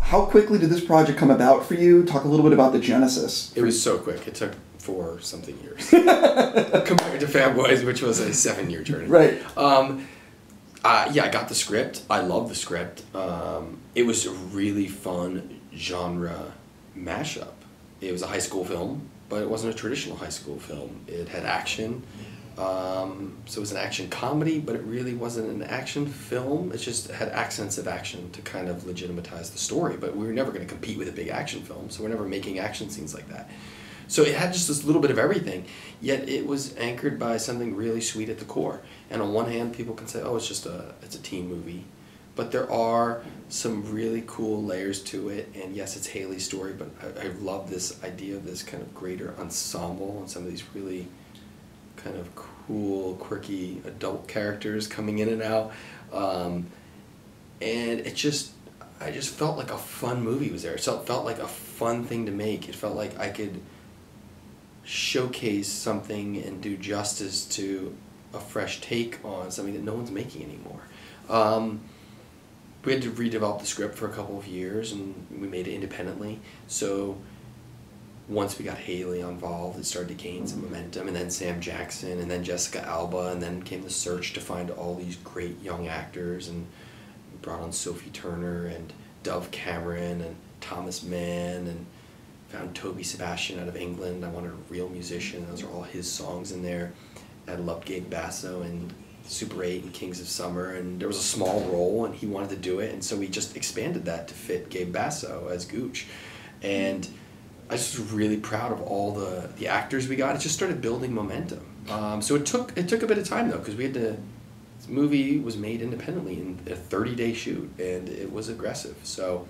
how quickly did this project come about for you? Talk a little bit about the genesis. It was so quick. It took 4-something years compared to Fanboys, which was a 7-year journey. Right. Yeah, I got the script. I love the script. It was a really fun genre mashup. It was a high school film, but it wasn't a traditional high school film. It had action. So it was an action comedy, but it really wasn't an action film. It just had accents of action to kind of legitimatize the story. But we were never going to compete with a big action film, so we're never making action scenes like that. So it had just this little bit of everything, yet it was anchored by something really sweet at the core. And on one hand, people can say, oh, it's a teen movie. But there are some really cool layers to it, and yes, it's Hailee's story, but I love this idea of this kind of greater ensemble and some of these really kind of cool, quirky adult characters coming in and out. And I just felt like a fun movie was there. It felt like a fun thing to make. It felt like I could showcase something and do justice to a fresh take on something that no one's making anymore. We had to redevelop the script for a couple of years, and we made it independently. So once we got Hailee involved, it started to gain some momentum, and then Sam Jackson, and then Jessica Alba, and then came the search to find all these great young actors, and we brought on Sophie Turner and Dove Cameron and Thomas Mann, and found Toby Sebastian out of England. I wanted a real musician. Those are all his songs in there. I loved Gabe Basso and Super 8 and Kings of Summer, and there was a small role, and he wanted to do it, and so we just expanded that to fit Gabe Basso as Gooch. And I was just really proud of all the actors we got. It just started building momentum. So it took a bit of time though, because this movie was made independently in a 30-day shoot, and it was aggressive. So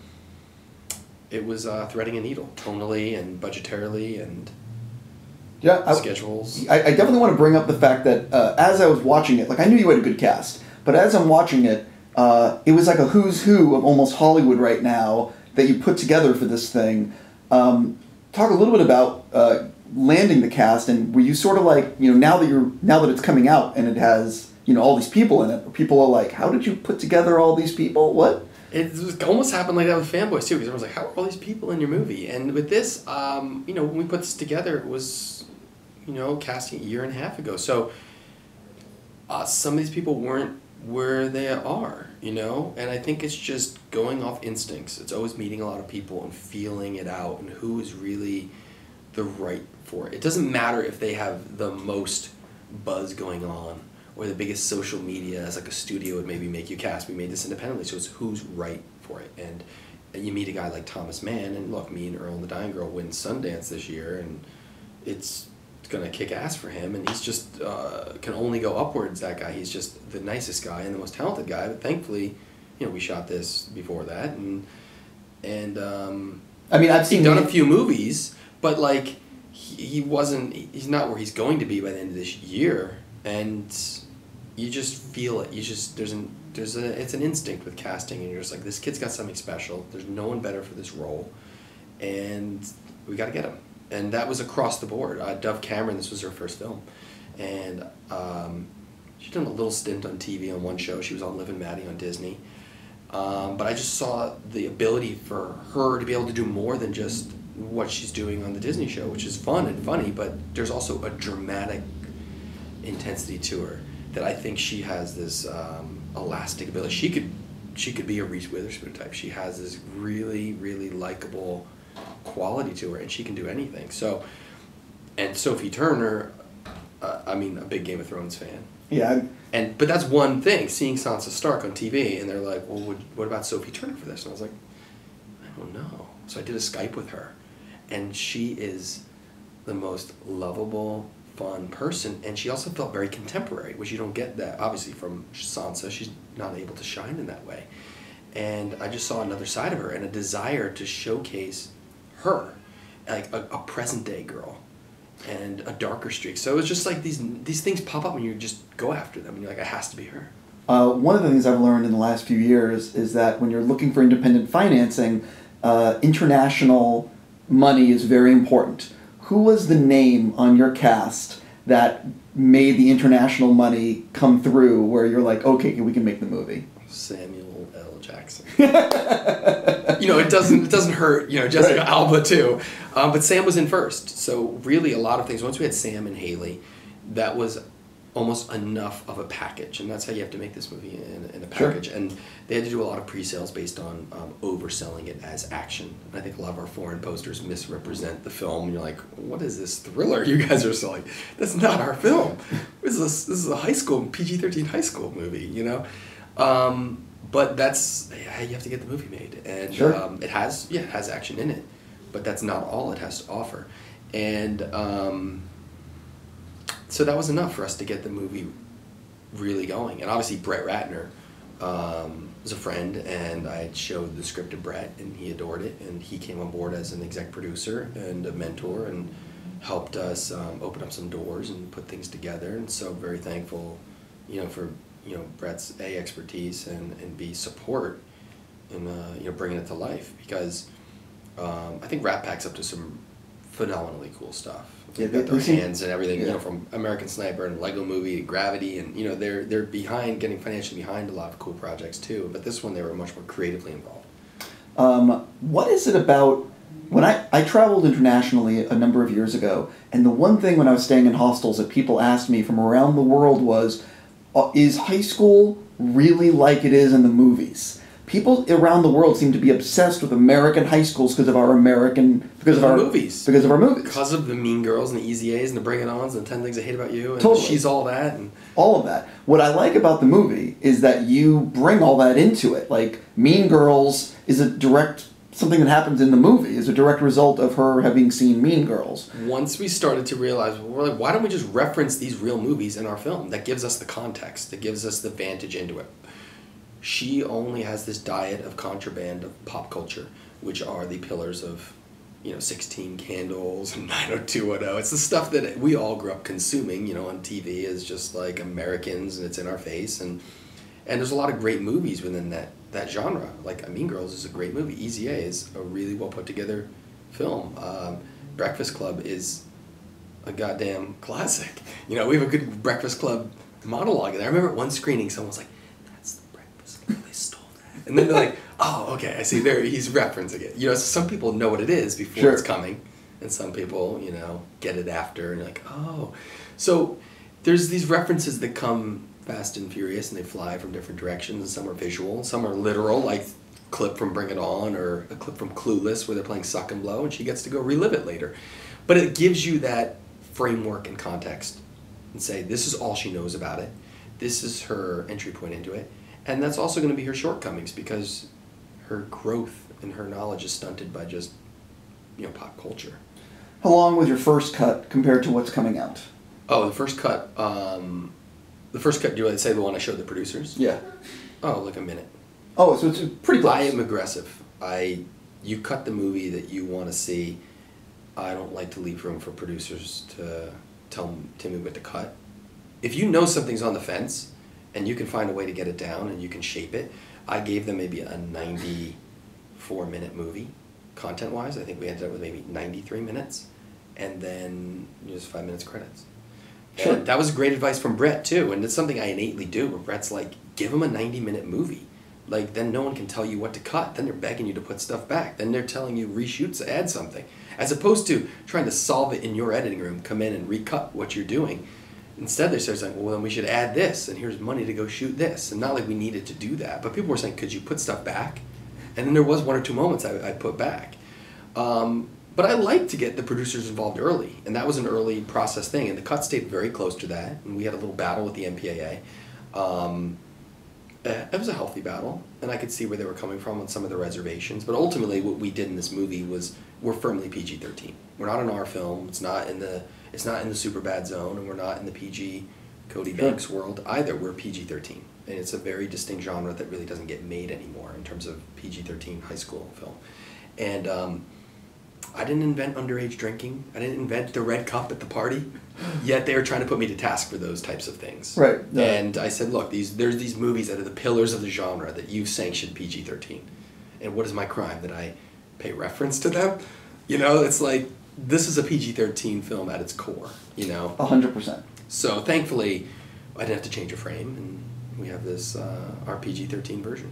it was threading a needle, tonally and budgetarily and schedules. I definitely want to bring up the fact that as I was watching it, like I knew you had a good cast, but as I'm watching it, it was like a who's who of almost Hollywood right now that you put together for this thing. Talk a little bit about landing the cast, and were you sort of like, now that it's coming out and it has all these people in it, people are like, how did you put together all these people? What? It almost happened like that with Fanboys too, because everyone's like, how are all these people in your movie? And with this, when we put this together, it was casting a year and a half ago. So some of these people weren't where they are, and I think it's just going off instincts. It's always meeting a lot of people and feeling it out and who is really the right for it. It doesn't matter if they have the most buzz going on or the biggest social media as like a studio would maybe make you cast. We made this independently, so it's who's right for it. And you meet a guy like Thomas Mann, and look, me and Earl and the Dying Girl win Sundance this year, and it's going to kick ass for him, and he's just can only go upwards, that guy. He's just the nicest guy and the most talented guy, but thankfully, we shot this before that, and I mean, he'd done a few movies, but like he's not where he's going to be by the end of this year, and you just feel it. It's an instinct with casting, and you're just like, this kid's got something special. There's no one better for this role, and we got to get him. And that was across the board. Dove Cameron, this was her first film, and she'd done a little stint on TV on one show. She was on Liv and Maddie on Disney, but I just saw the ability for her to be able to do more than just what she's doing on the Disney show, which is fun and funny, but there's also a dramatic intensity to her that I think she has this elastic ability. She could be a Reese Witherspoon type. She has this really, really likable quality to her, and she can do anything. So, and Sophie Turner, a big Game of Thrones fan. Yeah. But that's one thing, seeing Sansa Stark on TV, and they're like, well, what about Sophie Turner for this? And I was like, I don't know. So I did a Skype with her, and she is the most lovable, fun person, and she also felt very contemporary, which you don't get that, obviously, from Sansa. She's not able to shine in that way. And I just saw another side of her, and a desire to showcase her, like a present-day girl, and a darker streak. So it was just like these things pop up, and you just go after them, and you're like, it has to be her. One of the things I've learned in the last few years is that when you're looking for independent financing, international money is very important. Who was the name on your cast that made the international money come through where you're like, okay, we can make the movie? Samuel L. Jackson. It doesn't hurt, Jessica Right. Alba too. But Sam was in first. So really a lot of things, once we had Sam and Hailee, that was almost enough of a package. And that's how you have to make this movie in a package. Sure. And they had to do a lot of pre-sales based on overselling it as action. And I think a lot of our foreign posters misrepresent the film. And you're like, what is this thriller you guys are selling? That's not our film. This is a high school, PG-13 high school movie, But that's how you have to get the movie made. And sure. It has action in it. But that's not all it has to offer. And so that was enough for us to get the movie really going. And obviously Brett Ratner was a friend, and I showed the script to Brett, and he adored it. And he came on board as an exec producer and a mentor and helped us open up some doors and put things together. And so very thankful, for Brett's A, expertise, and B, support in bringing it to life, because I think Rat Pack's up to some phenomenally cool stuff. They've got their hands and everything, from American Sniper and Lego Movie to Gravity, and they're getting financially behind a lot of cool projects too. But this one, they were much more creatively involved. What is it about? When I traveled internationally a number of years ago, and the one thing when I was staying in hostels that people asked me from around the world was, is high school really like it is in the movies? People around the world seem to be obsessed with American high schools because of our movies. Because of our movies. Because of the Mean Girls and the Easy A's and the Bring It Ons and 10 Things I Hate About You and totally. She's All That. And all of that. What I like about the movie is that you bring all that into it. Like, Mean Girls is something that happens in the movie, is a direct result of her having seen Mean Girls. Once we started to realize, we're like, why don't we just reference these real movies in our film? That gives us the context. That gives us the vantage into it. She only has this diet of contraband of pop culture, which are the pillars of, 16 Candles and 90210. It's the stuff that we all grew up consuming, on TV as just like Americans, and it's in our face. And there's a lot of great movies within that genre. Like Mean Girls is a great movie. Easy A is a really well put together film. Breakfast Club is a goddamn classic. We have a good Breakfast Club monologue. And I remember at one screening, someone was like, they stole that. And then they're like, oh, okay, I see. There, he's referencing it. So some people know what it is before sure. It's coming. And some people, get it after. And you're like, oh. So there's these references that come fast and furious, and they fly from different directions. And some are visual. Some are literal, like a clip from Bring It On or a clip from Clueless where they're playing Suck and Blow, and she gets to go relive it later. But it gives you that framework and context and say, this is all she knows about it. This is her entry point into it. And that's also going to be her shortcomings, because her growth and her knowledge is stunted by just, pop culture. How long was your first cut compared to what's coming out? Oh, the first cut, do you want to say the one I showed the producers? Yeah. Oh, like a minute. Oh, so it's pretty close. I am aggressive. You cut the movie that you want to see. I don't like to leave room for producers to tell me what to cut. If you know something's on the fence, and you can find a way to get it down and you can shape it. I gave them maybe a 94-minute movie, content-wise. I think we ended up with maybe 93 minutes, and then just 5 minutes credits. Sure. And that was great advice from Brett, too, and it's something I innately do, where Brett's like, give them a 90-minute movie. Like, then no one can tell you what to cut. Then they're begging you to put stuff back. Then they're telling you reshoots, add something. As opposed to trying to solve it in your editing room, come in and recut what you're doing. Instead, they started saying, well, then we should add this, and here's money to go shoot this. And not like we needed to do that, but people were saying, could you put stuff back? And then there was one or two moments I put back. But I like to get the producers involved early, and that was an early process thing, and the cut stayed very close to that, and we had a little battle with the MPAA. It was a healthy battle, and I could see where they were coming from on some of the reservations, but ultimately what we did in this movie was we're firmly PG-13. We're not an R film, it's not in the super bad zone, and we're not in the PG Cody Banks world either. We're PG-13, and it's a very distinct genre that really doesn't get made anymore in terms of PG-13 high school film. And I didn't invent underage drinking. I didn't invent the red cup at the party. Yet they were trying to put me to task for those types of things. Right. And I said, look, there's these movies that are the pillars of the genre that you've sanctioned PG-13. And what is my crime? That I pay reference to them? It's like, this is a PG-13 film at its core, 100%. So thankfully, I didn't have to change a frame, and we have this our PG-13 version.